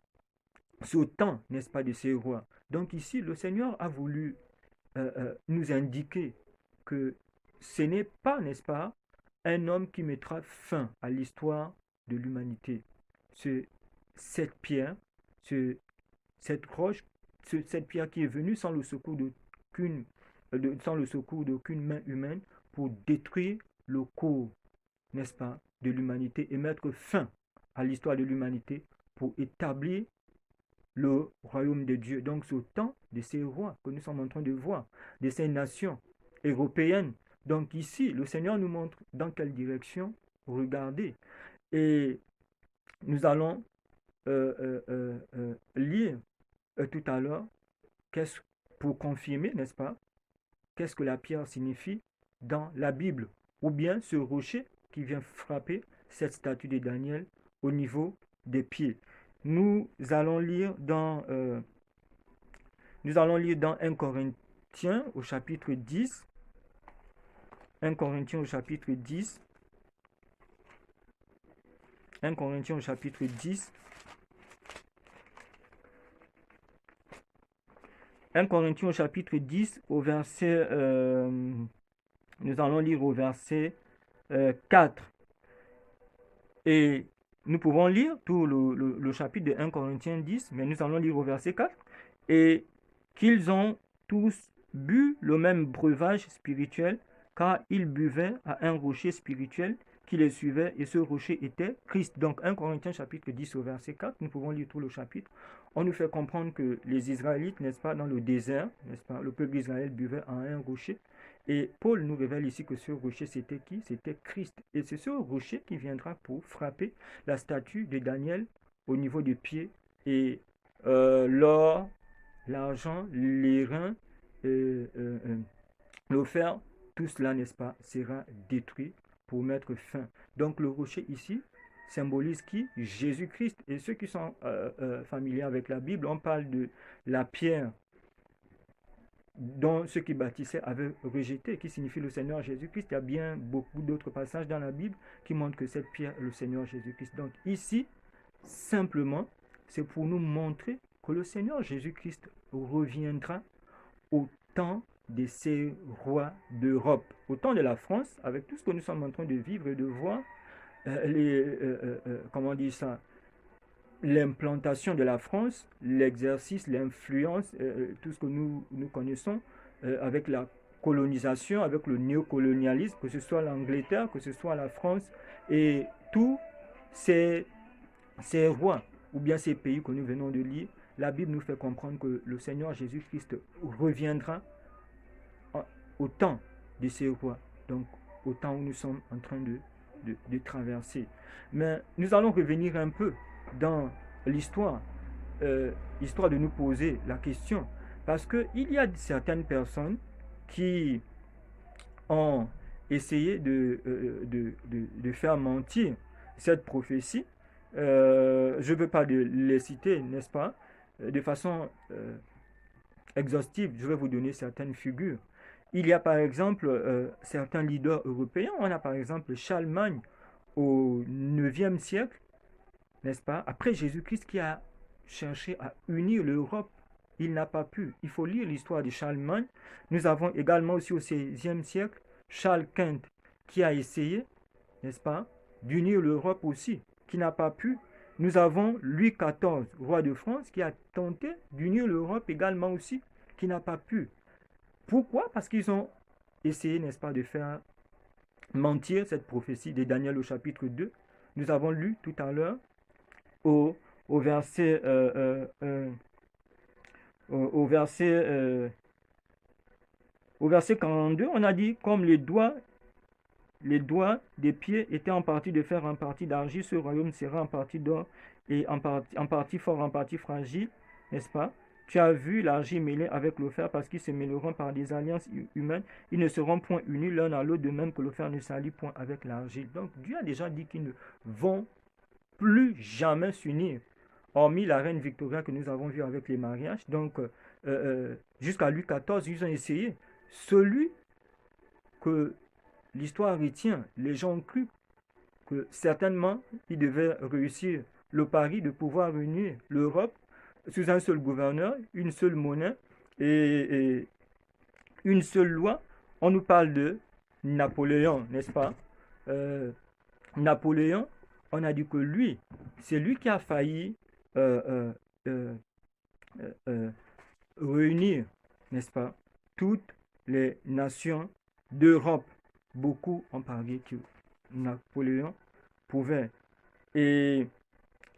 c'est au temps, n'est-ce pas, de ces rois. Donc ici, le Seigneur a voulu nous indiquer que ce n'est pas, n'est-ce pas, un homme qui mettra fin à l'histoire de l'humanité. C'est cette pierre, cette roche, cette pierre qui est venue sans le secours sans le secours d'aucune main humaine pour détruire le cours, n'est-ce pas, de l'humanité et mettre fin à l'histoire de l'humanité pour établir le royaume de Dieu. Donc, c'est au temps de ces rois que nous sommes en train de voir, de ces nations européennes. Donc, ici, le Seigneur nous montre dans quelle direction regarder. Et nous allons lire tout à l'heure qu'est-ce, pour confirmer, n'est-ce pas, qu'est-ce que la pierre signifie dans la Bible, ou bien ce rocher qui vient frapper cette statue de Daniel au niveau des pieds. Nous allons lire dans 1 Corinthiens au chapitre 10. 1 Corinthiens au chapitre 10. 1 Corinthiens au chapitre 10. 1 Corinthiens au chapitre 10 au verset nous allons lire au verset 4. Et nous pouvons lire tout le chapitre de 1 Corinthiens 10, mais nous allons lire au verset 4. Et qu'ils ont tous bu le même breuvage spirituel, car ils buvaient à un rocher spirituel qui les suivait, et ce rocher était Christ. Donc 1 Corinthiens chapitre 10 au verset 4, nous pouvons lire tout le chapitre. On nous fait comprendre que les Israélites, n'est-ce pas, dans le désert, n'est-ce pas, le peuple d'Israël buvait à un rocher. Et Paul nous révèle ici que ce rocher, c'était qui? C'était Christ. Et c'est ce rocher qui viendra pour frapper la statue de Daniel au niveau des pieds. Et l'or, l'argent, les reins, le fer, tout cela, n'est-ce pas, sera détruit pour mettre fin. Donc le rocher ici symbolise qui? Jésus-Christ. Et ceux qui sont familiers avec la Bible, on parle de la pierre dont ceux qui bâtissaient avaient rejeté, qui signifie le Seigneur Jésus-Christ. Il y a bien beaucoup d'autres passages dans la Bible qui montrent que cette pierre est le Seigneur Jésus-Christ. Donc ici, simplement, c'est pour nous montrer que le Seigneur Jésus-Christ reviendra au temps de ces rois d'Europe, au temps de la France, avec tout ce que nous sommes en train de vivre et de voir, comment dire ça, l'implantation de la France, l'exercice, l'influence, tout ce que nous connaissons avec la colonisation, avec le néocolonialisme, que ce soit l'Angleterre, que ce soit la France, et tous ces rois ou bien ces pays que nous venons de lire, la Bible nous fait comprendre que le Seigneur Jésus-Christ reviendra au temps de ces rois, donc au temps où nous sommes en train de traverser. Mais nous allons revenir un peu dans l'histoire, histoire de nous poser la question, parce qu'il y a certaines personnes qui ont essayé de faire mentir cette prophétie. Je ne veux pas les citer, n'est-ce pas, de façon exhaustive. Je vais vous donner certaines figures. Il y a par exemple certains leaders européens. On a par exemple Charlemagne au 9e siècle, n'est-ce pas? Après Jésus-Christ qui a cherché à unir l'Europe, il n'a pas pu. Il faut lire l'histoire de Charlemagne. Nous avons également aussi au 16e siècle Charles Quint qui a essayé, n'est-ce pas, d'unir l'Europe aussi, qui n'a pas pu. Nous avons Louis XIV, roi de France, qui a tenté d'unir l'Europe également aussi, qui n'a pas pu. Pourquoi? Parce qu'ils ont essayé, n'est-ce pas, de faire mentir cette prophétie de Daniel au chapitre 2. Nous avons lu tout à l'heure au, au verset, au verset, au verset 42, on a dit comme les doigts des pieds étaient en partie de fer, en partie d'argile, ce royaume sera en partie d'or et en partie fort, en partie fragile, n'est-ce pas? Tu as vu l'argile mêlée avec le fer parce qu'ils se mêleront par des alliances humaines. Ils ne seront point unis l'un à l'autre, de même que le fer ne s'allie point avec l'argile. Donc Dieu a déjà dit qu'ils ne vont plus jamais s'unir. Hormis la reine Victoria que nous avons vu avec les mariages. Donc jusqu'à Louis XIV, ils ont essayé. Celui que l'histoire retient, les gens ont cru que certainement ils devaient réussir le pari de pouvoir unir l'Europe sous un seul gouverneur, une seule monnaie et une seule loi. On nous parle de Napoléon, n'est-ce pas? Euh, Napoléon, on a dit que lui, c'est lui qui a failli euh, euh, euh, euh, euh, réunir, n'est-ce pas, toutes les nations d'Europe. Beaucoup ont parlé que Napoléon pouvait. Et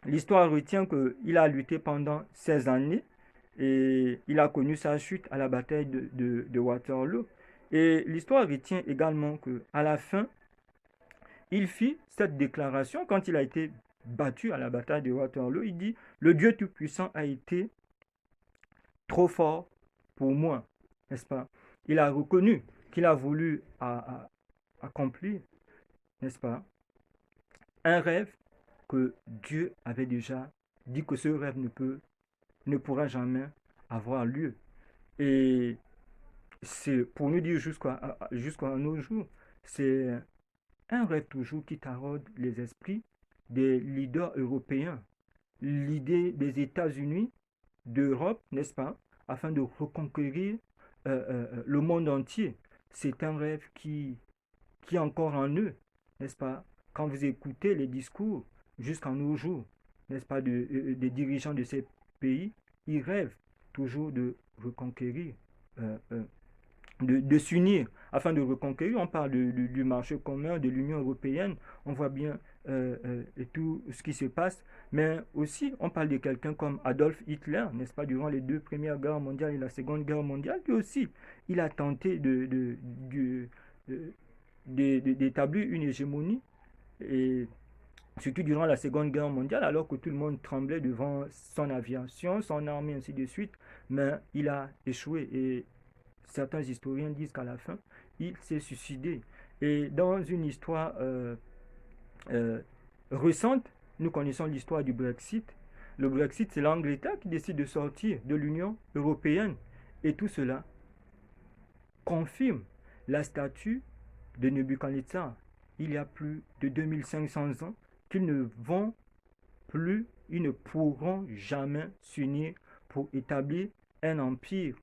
l'histoire retient qu'il a lutté pendant 16 années et il a connu sa chute à la bataille de Waterloo. Et l'histoire retient également qu'à la fin, il fit cette déclaration quand il a été battu à la bataille de Waterloo. Il dit, le Dieu Tout-Puissant a été trop fort pour moi, n'est-ce pas? Il a reconnu qu'il a voulu accomplir, n'est-ce pas, un rêve que Dieu avait déjà dit que ce rêve ne pourra jamais avoir lieu. Et c'est pour nous dire jusqu'à nos jours, c'est un rêve toujours qui taraude les esprits des leaders européens. L'idée des États-Unis, d'Europe, n'est-ce pas, afin de reconquérir le monde entier. C'est un rêve qui est encore en eux, n'est-ce pas? Quand vous écoutez les discours jusqu'à nos jours, n'est-ce pas, des dirigeants de ces pays, ils rêvent toujours de reconquérir, euh, euh, de s'unir afin de reconquérir. On parle du marché commun, de l'Union européenne, on voit bien tout ce qui se passe, mais aussi on parle de quelqu'un comme Adolf Hitler, n'est-ce pas, durant les deux premières guerres mondiales et la seconde guerre mondiale, lui aussi, il a tenté d'établir une hégémonie, et surtout durant la seconde guerre mondiale, alors que tout le monde tremblait devant son aviation, son armée, ainsi de suite, mais il a échoué et certains historiens disent qu'à la fin, il s'est suicidé. Et dans une histoire euh, récente, nous connaissons l'histoire du Brexit. Le Brexit, c'est l'Angleterre qui décide de sortir de l'Union européenne. Et tout cela confirme la statue de Nebuchadnezzar, il y a plus de 2500 ans, qu'ils ne vont plus, ils ne pourront jamais s'unir pour établir un empire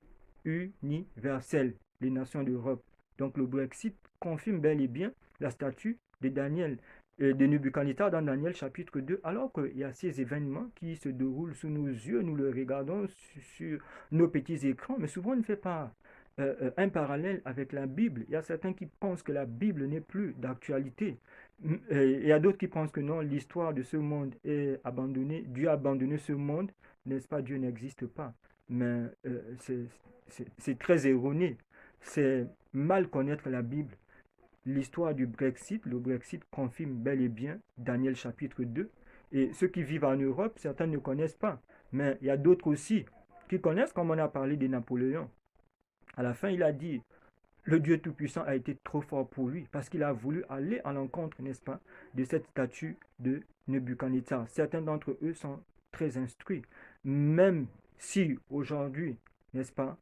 universel, les nations d'Europe. Donc le Brexit confirme bel et bien la statue de Daniel, de Nebuchadnezzar dans Daniel chapitre 2, alors qu'il y a ces événements qui se déroulent sous nos yeux, nous le regardons sur nos petits écrans, mais souvent on ne fait pas un parallèle avec la Bible. Il y a certains qui pensent que la Bible n'est plus d'actualité. Il y a d'autres qui pensent que non, l'histoire de ce monde est abandonnée. Dieu a abandonné ce monde, n'est-ce pas? Dieu n'existe pas. Mais c'est très erroné. C'est mal connaître la Bible. L'histoire du Brexit, le Brexit confirme bel et bien Daniel chapitre 2. Et ceux qui vivent en Europe, certains ne connaissent pas. Mais il y a d'autres aussi qui connaissent, comme on a parlé de Napoléon. À la fin, il a dit, le Dieu Tout-Puissant a été trop fort pour lui parce qu'il a voulu aller à l'encontre, n'est-ce pas, de cette statue de Nebuchadnezzar. Certains d'entre eux sont très instruits, même si aujourd'hui, n'est-ce pas,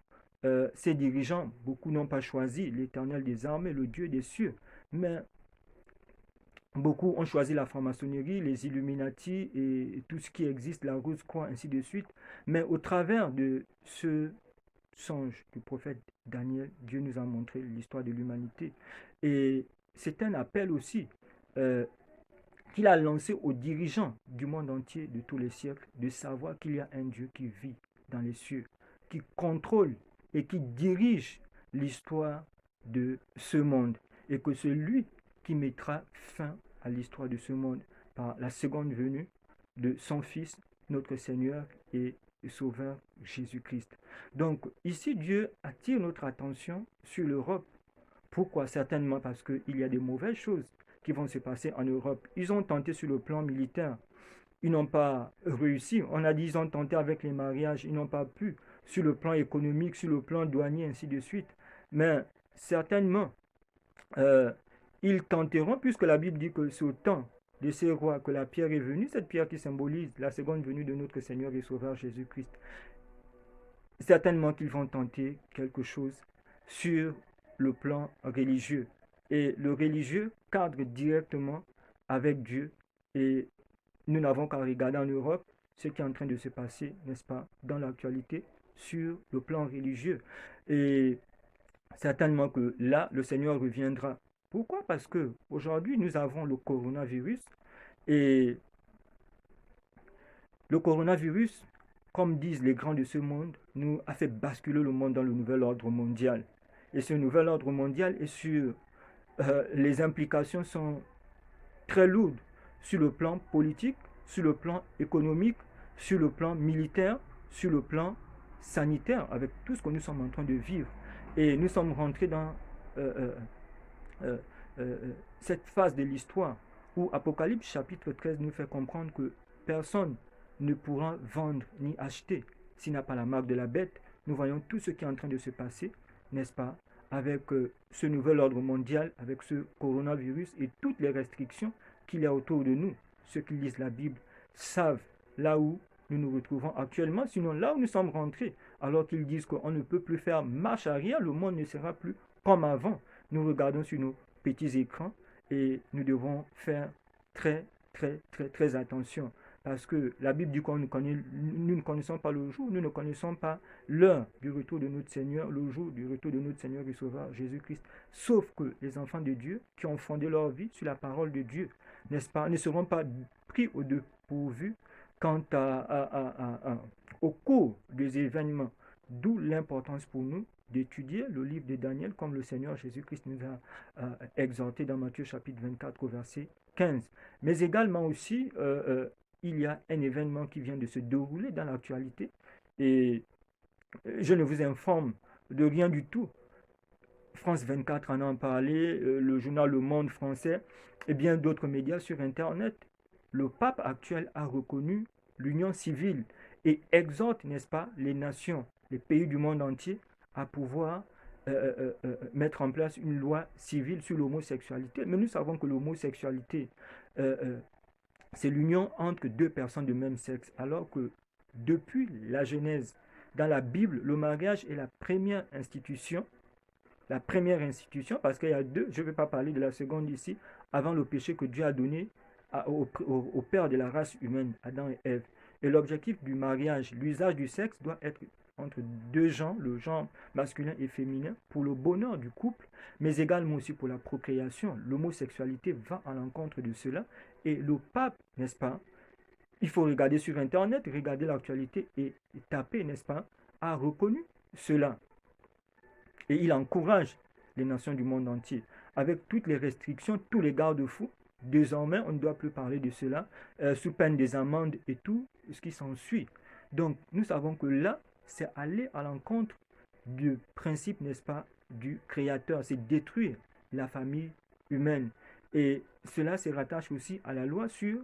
ces dirigeants, beaucoup n'ont pas choisi l'Éternel des armées, le Dieu des cieux, mais beaucoup ont choisi la franc-maçonnerie, les Illuminati et tout ce qui existe, la Rose-Croix, ainsi de suite. Mais au travers de ce songe du prophète Daniel, Dieu nous a montré l'histoire de l'humanité. Et c'est un appel aussi euh, qu'il a lancé aux dirigeants du monde entier de tous les siècles de savoir qu'il y a un Dieu qui vit dans les cieux, qui contrôle et qui dirige l'histoire de ce monde et que c'est lui qui mettra fin à l'histoire de ce monde par la seconde venue de son Fils, notre Seigneur et Sauveur Jésus-Christ. Donc ici, Dieu attire notre attention sur l'Europe. Pourquoi? Certainement parce qu'il y a des mauvaises choses qui vont se passer en Europe. Ils ont tenté sur le plan militaire, ils n'ont pas réussi. On a dit ils ont tenté avec les mariages, ils n'ont pas pu. Sur le plan économique, sur le plan douanier, ainsi de suite. Mais certainement, euh, ils tenteront, puisque la Bible dit que c'est au temps de ces rois que la pierre est venue, cette pierre qui symbolise la seconde venue de notre Seigneur et Sauveur Jésus-Christ. Certainement qu'ils vont tenter quelque chose sur le plan religieux. Et le religieux cadre directement avec Dieu. Et nous n'avons qu'à regarder en Europe ce qui est en train de se passer, n'est-ce pas, dans l'actualité sur le plan religieux. Et certainement que là, le Seigneur reviendra. Pourquoi? Parce que aujourd'hui, nous avons le coronavirus et le coronavirus, comme disent les grands de ce monde, nous a fait basculer le monde dans le nouvel ordre mondial. Et ce nouvel ordre mondial est sur les implications sont très lourdes sur le plan politique, sur le plan économique, sur le plan militaire, sur le plan sanitaire, avec tout ce que nous sommes en train de vivre. Et nous sommes rentrés dans euh, euh, euh, cette phase de l'histoire où Apocalypse chapitre 13 nous fait comprendre que personne ne pourra vendre ni acheter s'il n'a pas la marque de la bête. Nous voyons tout ce qui est en train de se passer, n'est-ce pas, avec ce nouvel ordre mondial, avec ce coronavirus et toutes les restrictions qu'il y a autour de nous. Ceux qui lisent la Bible savent là où nous nous retrouvons actuellement, sinon là où nous sommes rentrés, alors qu'ils disent qu'on ne peut plus faire marche arrière, le monde ne sera plus comme avant. Nous regardons sur nos petits écrans et nous devons faire très, très, très, très attention. Parce que la Bible dit qu'on nous ne connaissons pas le jour, nous ne connaissons pas l'heure du retour de notre Seigneur, le jour du retour de notre Seigneur et Sauveur Jésus-Christ. Sauf que les enfants de Dieu qui ont fondé leur vie sur la parole de Dieu, n'est-ce pas, ne seront pas pris au dépourvu quant au cours des événements. D'où l'importance pour nous d'étudier le livre de Daniel comme le Seigneur Jésus-Christ nous a exhorté dans Matthieu chapitre 24 au verset 15. Mais également aussi, il y a un événement qui vient de se dérouler dans l'actualité et je ne vous informe de rien du tout. France 24 en a parlé, le journal Le Monde français et bien d'autres médias sur Internet. Le pape actuel a reconnu l'union civile et exhorte, n'est-ce pas, les nations, les pays du monde entier à pouvoir mettre en place une loi civile sur l'homosexualité. Mais nous savons que l'homosexualité, euh, euh, c'est l'union entre deux personnes de même sexe, alors que depuis la Genèse, dans la Bible, le mariage est la première institution, parce qu'il y a deux, je ne vais pas parler de la seconde ici, avant le péché que Dieu a donné au père de la race humaine, Adam et Ève. Et l'objectif du mariage, l'usage du sexe doit être entre deux genres, le genre masculin et féminin, pour le bonheur du couple, mais également aussi pour la procréation. L'homosexualité va à l'encontre de cela. Et le pape, n'est-ce pas, il faut regarder sur Internet, regarder l'actualité et taper, n'est-ce pas, a reconnu cela. Et il encourage les nations du monde entier. Avec toutes les restrictions, tous les garde-fous, désormais, on ne doit plus parler de cela, sous peine des amendes et tout ce qui s'ensuit. Donc, nous savons que là, c'est aller à l'encontre du principe, n'est-ce pas, du Créateur. C'est détruire la famille humaine. Et cela se rattache aussi à la loi sur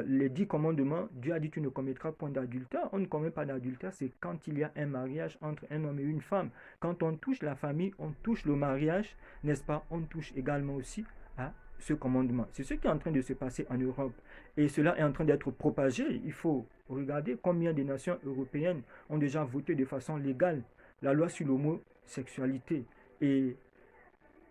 les 10 commandements. Dieu a dit tu ne commettras point d'adultère. On ne commet pas d'adultère, c'est quand il y a un mariage entre un homme et une femme. Quand on touche la famille, on touche le mariage, n'est-ce pas? On touche également aussi à ce commandement. C'est ce qui est en train de se passer en Europe. Et cela est en train d'être propagé. Il faut regarder combien de nations européennes ont déjà voté de façon légale la loi sur l'homosexualité. Et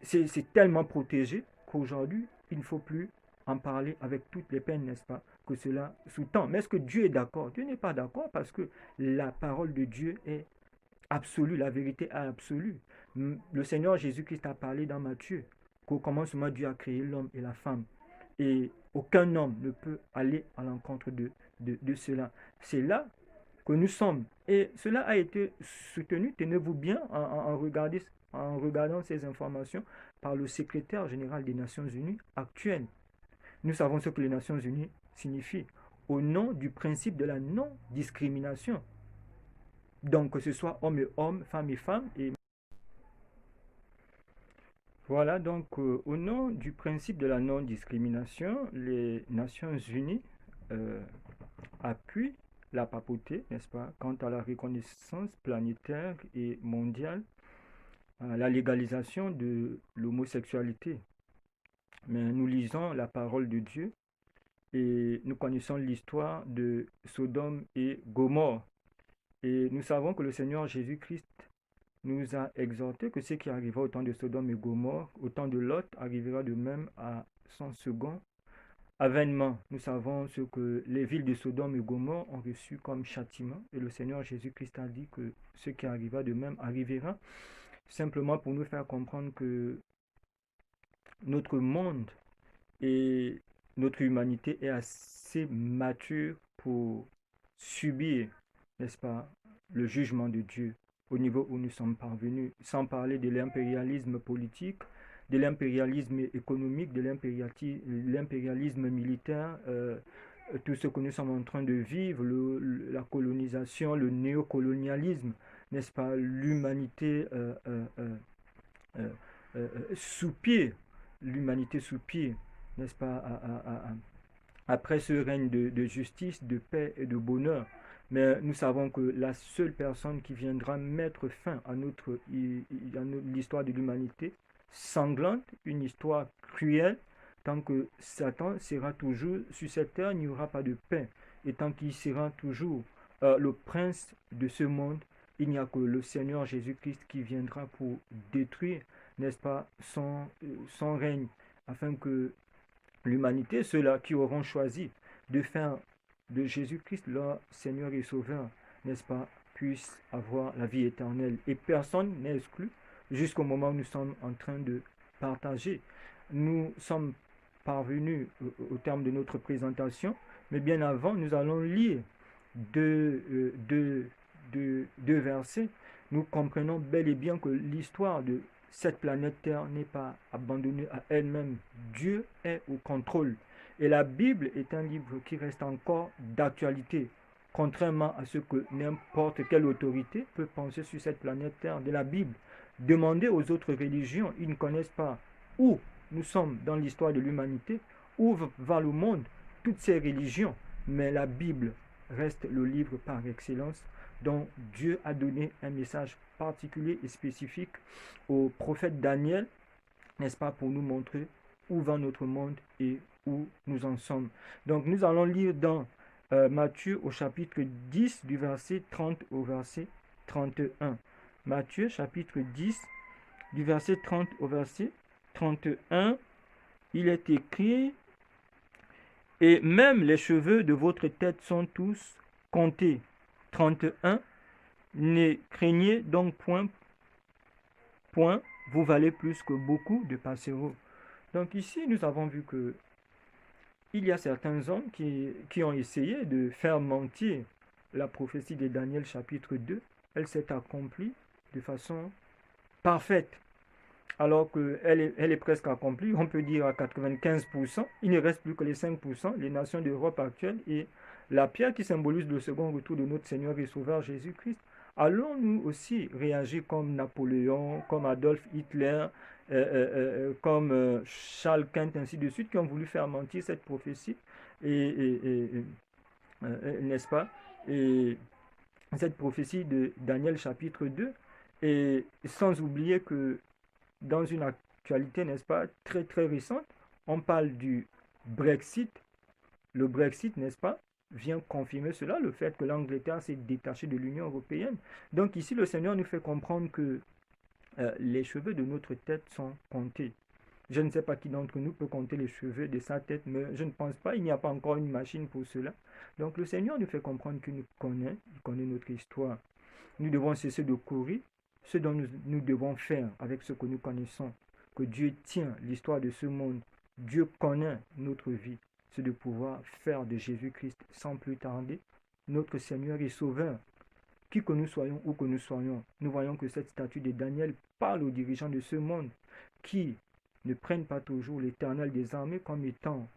c'est tellement protégé qu'aujourd'hui, il ne faut plus en parler avec toutes les peines, n'est-ce pas, que cela sous-tend. Mais est-ce que Dieu est d'accord? Dieu n'est pas d'accord parce que la parole de Dieu est absolue, la vérité est absolue. Le Seigneur Jésus-Christ a parlé dans Matthieu qu'au commencement, Dieu a créé l'homme et la femme. Et aucun homme ne peut aller à l'encontre de cela. C'est là que nous sommes. Et cela a été soutenu, tenez-vous bien, en regardant ces informations par le secrétaire général des Nations Unies actuel. Nous savons ce que les Nations Unies signifient. Au nom du principe de la non-discrimination. Donc, que ce soit homme et homme, femme et femme. Et voilà, donc, au nom du principe de la non-discrimination, les Nations Unies euh, appuient la papauté, n'est-ce pas, quant à la reconnaissance planétaire et mondiale, à la légalisation de l'homosexualité. Mais nous lisons la parole de Dieu et nous connaissons l'histoire de Sodome et Gomorrhe. Et nous savons que le Seigneur Jésus-Christ nous a exhorté que ce qui arriva au temps de Sodome et Gomorrhe, au temps de Lot, arrivera de même à son second avènement. Nous savons ce que les villes de Sodome et Gomorrhe ont reçu comme châtiment. Et le Seigneur Jésus-Christ a dit que ce qui arriva de même arrivera, simplement pour nous faire comprendre que notre monde et notre humanité est assez mature pour subir, n'est-ce pas, le jugement de Dieu au niveau où nous sommes parvenus, sans parler de l'impérialisme politique, de l'impérialisme économique, de l'impérialisme militaire, tout ce que nous sommes en train de vivre, la colonisation, le néocolonialisme, n'est-ce pas, l'humanité sous pied, l'humanité sous pied, n'est-ce pas, après ce règne de justice, de paix et de bonheur. Mais nous savons que la seule personne qui viendra mettre fin à l'histoire de l'humanité sanglante, une histoire cruelle, tant que Satan sera toujours sur cette terre, il n'y aura pas de paix. Et tant qu'il sera toujours le prince de ce monde, il n'y a que le Seigneur Jésus-Christ qui viendra pour détruire, n'est-ce pas, son règne, afin que l'humanité, ceux-là qui auront choisi de faire de Jésus-Christ leur Seigneur et Sauveur, n'est-ce pas, puissent avoir la vie éternelle. Et personne n'est exclu jusqu'au moment où nous sommes en train de partager. Nous sommes parvenus au terme de notre présentation, mais bien avant, nous allons lire deux versets. Nous comprenons bel et bien que l'histoire de cette planète Terre n'est pas abandonnée à elle-même. Dieu est au contrôle. Et la Bible est un livre qui reste encore d'actualité, contrairement à ce que n'importe quelle autorité peut penser sur cette planète Terre de la Bible. Demandez aux autres religions, ils ne connaissent pas où nous sommes dans l'histoire de l'humanité, où va le monde, toutes ces religions. Mais la Bible reste le livre par excellence dont Dieu a donné un message particulier et spécifique au prophète Daniel, n'est-ce pas, pour nous montrer où va notre monde et où nous en sommes. Donc nous allons lire dans Matthieu au chapitre 10 du verset 30 au verset 31. Matthieu chapitre 10 du verset 30 au verset 31, il est écrit: et même les cheveux de votre tête sont tous comptés. 31. Ne craignez donc point, vous valez plus que beaucoup de passereaux. Donc ici, nous avons vu que il y a certains hommes qui ont essayé de faire mentir la prophétie de Daniel chapitre 2. Elle s'est accomplie de façon parfaite. Alors qu'elle est presque accomplie, on peut dire à 95%. Il ne reste plus que les 5%, les nations d'Europe actuelles et la pierre qui symbolise le second retour de notre Seigneur et Sauveur Jésus-Christ. Allons-nous aussi réagir comme Napoléon, comme Adolf Hitler, comme Charles Quint, ainsi de suite, qui ont voulu faire mentir cette prophétie, n'est-ce pas? Et cette prophétie de Daniel chapitre 2, et sans oublier que dans une actualité, n'est-ce pas, très très récente, on parle du Brexit, le Brexit, n'est-ce pas, vient confirmer cela, le fait que l'Angleterre s'est détachée de l'Union européenne. Donc ici, le Seigneur nous fait comprendre que les cheveux de notre tête sont comptés. Je ne sais pas qui d'entre nous peut compter les cheveux de sa tête, mais je ne pense pas, il n'y a pas encore une machine pour cela. Donc le Seigneur nous fait comprendre qu'il nous connaît, il connaît notre histoire. Nous devons cesser de courir, ce dont nous devons faire avec ce que nous connaissons, que Dieu tient l'histoire de ce monde, Dieu connaît notre vie, c'est de pouvoir faire de Jésus-Christ sans plus tarder notre Seigneur et Sauveur. Qui que nous soyons, où que nous soyons, nous voyons que cette statue de Daniel parle aux dirigeants de ce monde qui ne prennent pas toujours l'Éternel des armées comme étant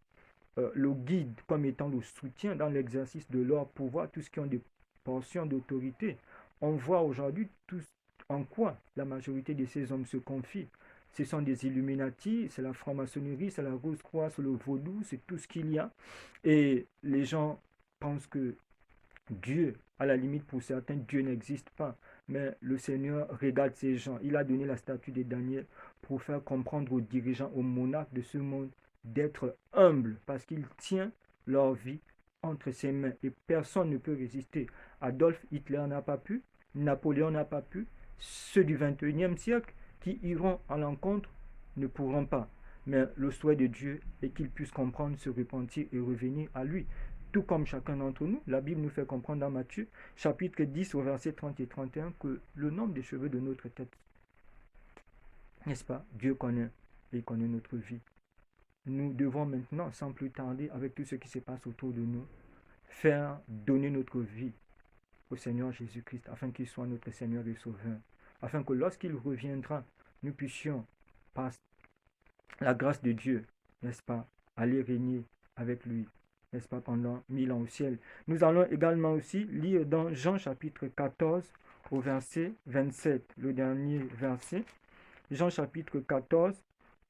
le guide, comme étant le soutien dans l'exercice de leur pouvoir, tous ceux qui ont des portions d'autorité. On voit aujourd'hui tout en quoi la majorité de ces hommes se confient. Ce sont des Illuminati, c'est la franc-maçonnerie, c'est la Rose-Croix, c'est le vaudou, c'est tout ce qu'il y a. Et les gens pensent que Dieu, à la limite pour certains, Dieu n'existe pas. Mais le Seigneur regarde ces gens. Il a donné la statue de Daniel pour faire comprendre aux dirigeants, aux monarques de ce monde d'être humbles parce qu'il tient leur vie entre ses mains et personne ne peut résister. Adolf Hitler n'a pas pu, Napoléon n'a pas pu, ceux du 21e siècle qui iront à l'encontre ne pourront pas. Mais le souhait de Dieu est qu'ils puissent comprendre, se repentir et revenir à lui. Tout comme chacun d'entre nous, la Bible nous fait comprendre dans Matthieu, chapitre 10, au verset 30 et 31, que le nombre des cheveux de notre tête, n'est-ce pas, Dieu connaît et connaît notre vie. Nous devons maintenant, sans plus tarder, avec tout ce qui se passe autour de nous, faire donner notre vie au Seigneur Jésus-Christ, afin qu'il soit notre Seigneur et Sauveur, afin que lorsqu'il reviendra, nous puissions, par la grâce de Dieu, n'est-ce pas, aller régner avec lui, n'est-ce pas, pendant 1000 ans au ciel. Nous allons également aussi lire dans Jean chapitre 14 au verset 27, le dernier verset. Jean chapitre 14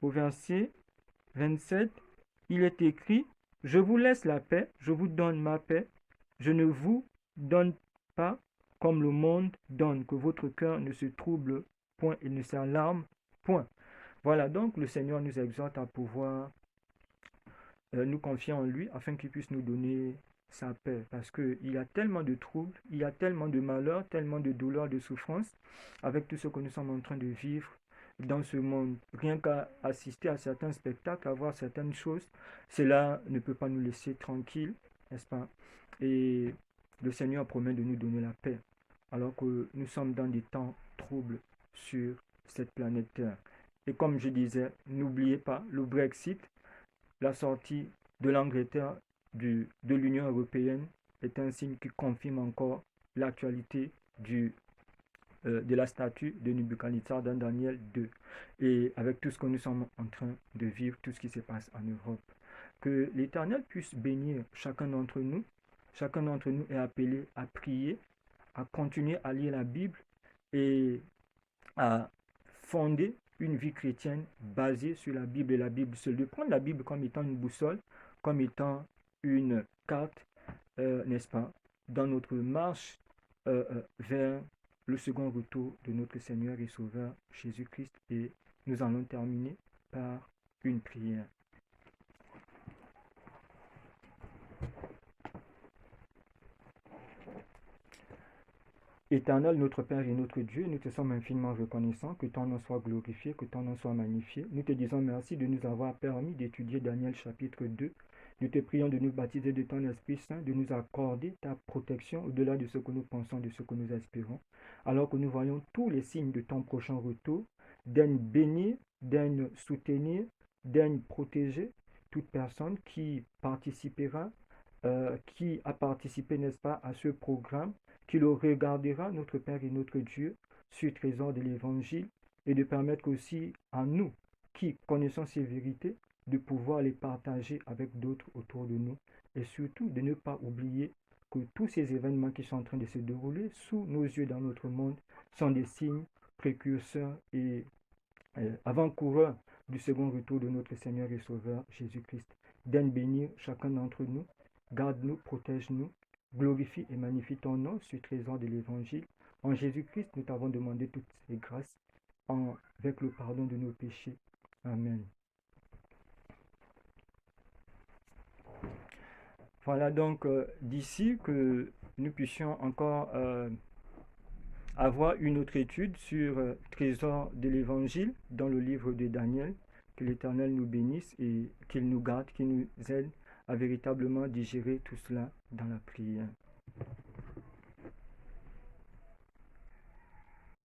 au verset 27, il est écrit, je vous laisse la paix, je vous donne ma paix, je ne vous donne pas comme le monde donne, que votre cœur ne se trouble point et ne s'alarme point. Voilà, donc le Seigneur nous exhorte à pouvoir nous confier en lui afin qu'il puisse nous donner sa paix. Parce qu'il y a tellement de troubles, il y a tellement de malheurs, tellement de douleurs, de souffrances avec tout ce que nous sommes en train de vivre dans ce monde. Rien qu'à assister à certains spectacles, à voir certaines choses, cela ne peut pas nous laisser tranquilles, n'est-ce pas? Et le Seigneur promet de nous donner la paix alors que nous sommes dans des temps troubles sur cette planète Terre. Et comme je disais, n'oubliez pas le Brexit, la sortie de l'Angleterre de l'Union européenne est un signe qui confirme encore l'actualité de la statue de Nebuchadnezzar dans Daniel 2. Et avec tout ce que nous sommes en train de vivre, tout ce qui se passe en Europe, que l'Éternel puisse bénir chacun d'entre nous. Chacun d'entre nous est appelé à prier, à continuer à lire la Bible et à fonder une vie chrétienne basée sur la Bible et la Bible seule. De prendre la Bible comme étant une boussole, comme étant une carte, n'est-ce pas, dans notre marche vers le second retour de notre Seigneur et Sauveur Jésus-Christ. Et nous allons terminer par une prière. Éternel, notre Père et notre Dieu, nous te sommes infiniment reconnaissants, que ton nom soit glorifié, que ton nom soit magnifié. Nous te disons merci de nous avoir permis d'étudier Daniel chapitre 2. Nous te prions de nous baptiser de ton Esprit Saint, de nous accorder ta protection au-delà de ce que nous pensons, de ce que nous espérons. Alors que nous voyons tous les signes de ton prochain retour, daigne bénir, daigne soutenir, daigne protéger toute personne qui participera, qui a participé, n'est-ce pas, à ce programme, qui le regardera, notre Père et notre Dieu, sur le trésor de l'Évangile, et de permettre aussi à nous, qui connaissons ces vérités, de pouvoir les partager avec d'autres autour de nous, et surtout de ne pas oublier que tous ces événements qui sont en train de se dérouler sous nos yeux dans notre monde sont des signes précurseurs et avant-coureurs du second retour de notre Seigneur et Sauveur Jésus-Christ. Daigne bénir chacun d'entre nous, garde-nous, protège-nous, glorifie et magnifie ton nom sur le trésor de l'Évangile. En Jésus-Christ, nous t'avons demandé toutes ces grâces avec le pardon de nos péchés. Amen. Voilà donc d'ici que nous puissions encore avoir une autre étude sur trésor de l'Évangile dans le livre de Daniel. Que l'Éternel nous bénisse et qu'il nous garde, qu'il nous aide à véritablement digérer tout cela dans la prière.